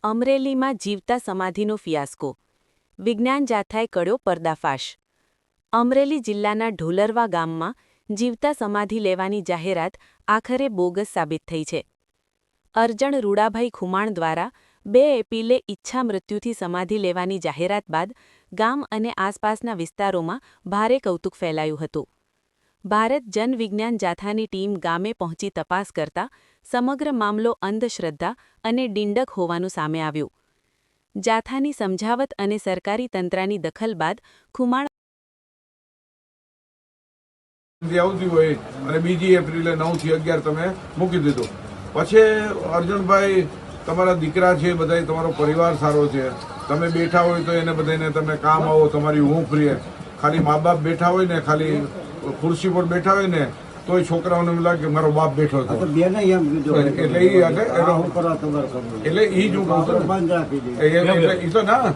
અમરેલીમાં જીવતા સમાધિનો ફિયાસ્કો. વિજ્ઞાન જાથાએ કર્યો પર્દાફાશ. અમરેલી જિલ્લાના ઢોલરવા ગામમાં જીવતા સમાધિ લેવાની જાહેરાત આખરે બોગસ સાબિત થઈ છે. અરજણ રૂડાભાઈ ખુમાણ દ્વારા 2 એપ્રિલે ઈચ્છા મૃત્યુથી સમાધિ લેવાની જાહેરાત બાદ ગામ અને આસપાસના વિસ્તારોમાં ભારે કૌતુક ફેલાયું હતું. ભારત જન વિજ્ઞાન જાથાની ટીમ ગામે પહોંચી તપાસ કરતા સમગ્ર મામલો અંધશ્રદ્ધા અને ડિંડક હોવાનું સામે આવ્યું. જાથાની સમજાવટ અને સરકારી તંત્રની દખલ બાદ ખુમાણ આવતી હોય અને 2 એપ્રિલે 9 થી 11 તમે મૂકી દીધું. પછી અર્જુનભાઈ તમારા દીકરા છે, બધા તમારો પરિવાર સારો છે, તમે બેઠા હોય તો એને બધાને તમે કામ આવો, તમારી ઊંઘ ફ્રી. ખાલી મા બાપ બેઠા હોય ને, ખાલી ખુરશી પર બેઠા હોય ને, તોય છોકરાઓને એમ લાગે કે મારો બાપ બેઠો હતો. એટલે ઈ તો ના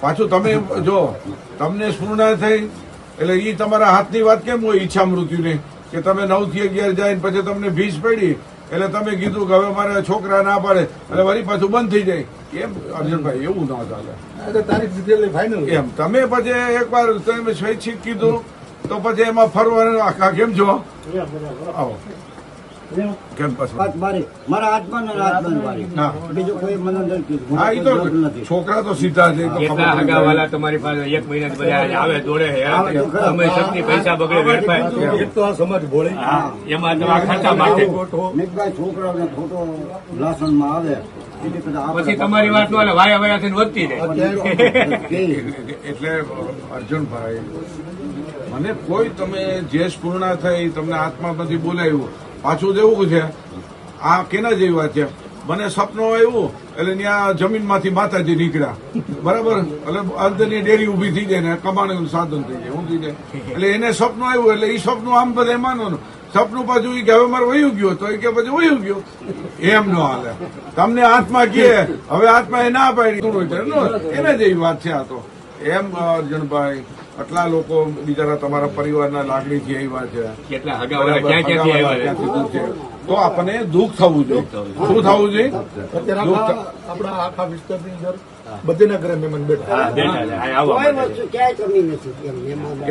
પાછું તમે જો તમને સ્ફૂર્ણા થઈ એટલે ઈ તમારા હાથની વાત કેમ હોય ઈચ્છા મૃત્યુની, કે તમે 9 થી 11 જાય પછી તમને ભીસ પડી એટલે તમે કીધું કે હવે મારા છોકરા ના પાડે એટલે વળી પાછું બંધ થઈ જાય. કેમ અર્જુનભાઈ એવું ના ચાલે. તારીખ એમ તમે પછી એકવાર તમે સ્વૈચ્છિક કીધું તો પછી એમાં ફરવાનું આખા કેમ છો આવો કેમ છોકરા તો સીધા છે. તમારી પાસે 1 મહિના આવે દોડે તમે શક્તિ પૈસા બગડે એક તો આ સમાજ ભોળે એમાં ખાતા માટે છોકરાઓને ખોટો લાસણમાં આવે પછી તમારી વાત નો વાયા વાયા થઈને વધતી જાય. એટલે અર્જુનભાઈ મને કોઈ તમે જે સ્ફૂર્ણા થઈ તમને આત્મામાંથી બોલાવ્યું પાછું જેવું છે આ કેના જેવી વાત છે. મને સપનું આવ્યું એટલે ત્યાં જમીનમાંથી માતાજી નીકળ્યા બરાબર, એટલે અંતની ડેરી ઉભી થઈ જાય ને કમાણીનું સાધન થઈ જાય, હું થઈ જાય. એટલે એને સપનું આવ્યું એટલે એ સપનું આમ બધા માનવાનું. સપનું પાછું કે હવે મારે વયું ગયો તો એ કે પછી વયું ગયો એમ ન હાલે. તમને આત્મા કહે હવે આત્મા એ ના પાડી એને જેવી વાત છે આ તો. એમ અર્જુનભાઈ આટલા લોકો બિચારા તમારા પરિવારના લાગણીથી આવ્યા છે તો આપણને દુઃખ થવું જોઈએ. શું થવું જોઈએ? આપણા આખા વિસ્તારની અંદર બધેના ઘરે મહેમાન બેઠા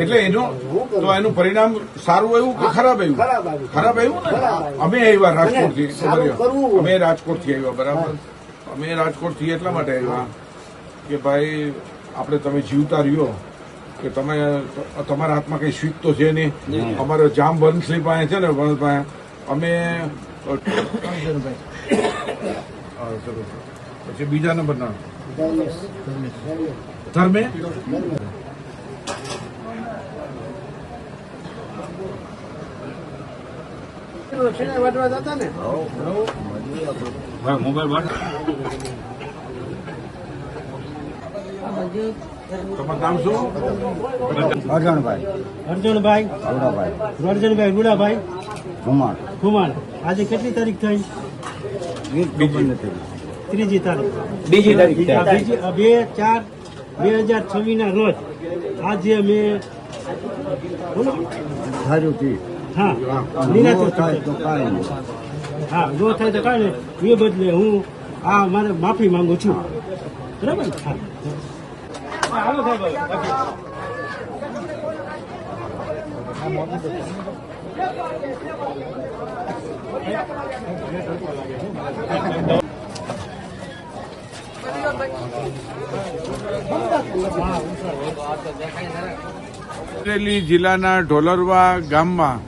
એટલે એનું પરિણામ સારું આવ્યું કે ખરાબ આવ્યું? ખરાબ આવ્યું ને. અમે આવ્યા રાજકોટથી, અમે રાજકોટથી આવ્યા બરાબર. અમે રાજકોટથી એટલા માટે આવ્યા કે ભાઈ આપણે તમે જીવતા રહ્યો કે તમે તમારા હાથમાં કઈ સ્વીટ તો છે નહીં. અમારે જામ વંશલી પાસે છે ને વંશ પાસે અમે પછી બીજા નંબરના ધર્મે મોબાઈલ તમારું નામ શું? અર્જુનભાઈ રૂડાભાઈ ખુમાણ. આજે કેટલી તારીખ થઈ? 3જી તારીખ. 2/4/2026 ના રોજ આજે અમે હા જો થાય તો કાંઈ નહીં, એ બદલે હું મારે માફી માંગુ છું. બરાબર. અમરેલી જિલ્લાના ઢોલરવા ગામમાં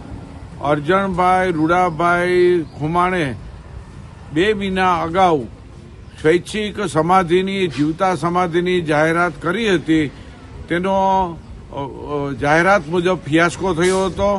અરજણભાઈ રૂડાભાઈ ખુમાણે 2 મહિના અગાઉ સ્વૈચ્છિક સમાધિની જીવતા સમાધિની જાહેરાત કરી હતી. તેનો જાહેરાત મુજબ ફિયાસ્કો થયો હતો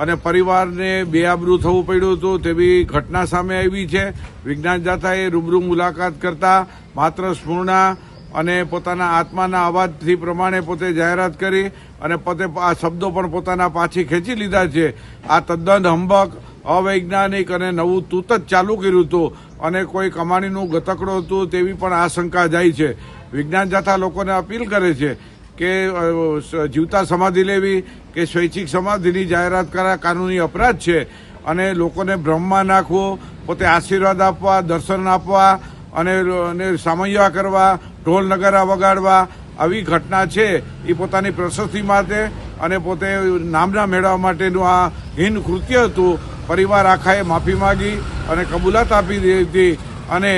અને પરિવારને બેઆબરૂ થવું પડ્યું હતું તેવી ઘટના સામે આવી છે. વિજ્ઞાન જાથાએ રૂબરૂ મુલાકાત કરતા માત્ર સ્ફૂર્ણા અને પોતાના આત્માના અવાજથી પ્રમાણે પોતે જાહેરાત કરી અને પોતે આ શબ્દો પણ પોતાના પાછી ખેંચી લીધા છે. આ તદ્દન હંબક, અવૈજ્ઞાનિક અને નવું તૂત જ ચાલુ કર્યું હતું અને કોઈ કમાણીનું ગતકડું હતું તેવી પણ આશંકા જાય છે. વિજ્ઞાન જાથા લોકોને અપીલ કરે છે કે જીવતા સમાધિ લેવી કે સ્વૈચ્છિક સમાધિની જાહેરાત કરા કાનૂની અપરાધ છે અને લોકોને ભ્રમમાં નાખવો, પોતે આશીર્વાદ આપવા, દર્શન આપવા અને સામૈયા કરવા, ઢોલ નગારા વગાડવા આવી ઘટના છે એ પોતાની પ્રશસ્તિ માટે અને પોતે નામના મેળવવા માટેનું આ હીન કૃત્ય હતું. પરિવાર આખાએ માફી માંગી અને કબૂલાત આપી દીધી અને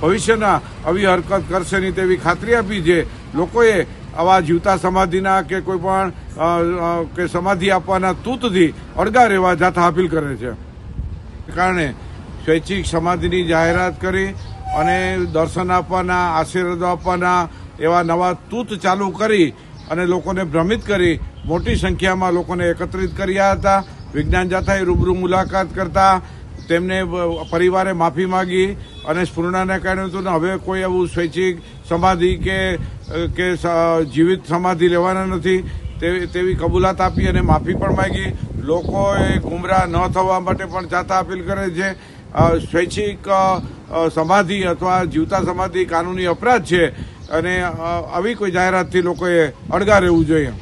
ભવિષ્યના આવી હરકત કરશે નહીં તેવી ખાતરી આપી છે. લોકોએ આવા જીવતા સમાધિના કે કોઈ પણ કે સમાધિ આપવાના તૂતથી અળગા રહેવા જાતા અપીલ કરે છે. કારણે સ્વૈચ્છિક સમાધિની જાહેરાત કરી અને દર્શન આપવાના, આશીર્વાદો આપવાના એવા નવા તૂત ચાલુ કરી અને લોકોને ભ્રમિત કરી મોટી સંખ્યામાં લોકોને એકત્રિત કર્યા હતા. વિજ્ઞાન જાથાએ રૂબરૂ મુલાકાત કરતા તેમને પરિવારે માફી માંગી અને સ્ફૂર્ણાને કહ્યું હતું હવે કોઈ એવું સ્વૈચ્છિક સમાધિ કે જીવિત સમાધિ લેવાના નથી તેવી કબૂલાત આપી અને માફી પણ માંગી. લોકોએ ગુમરાહ ન થવા માટે પણ જાતા અપીલ કરે છે. સ્વૈચ્છિક સમાધિ અથવા જીવતા સમાધિ કાનૂની અપરાધ છે અને આવી કોઈ જાહેરાતથી લોકોએ અળગા રહેવું જોઈએ.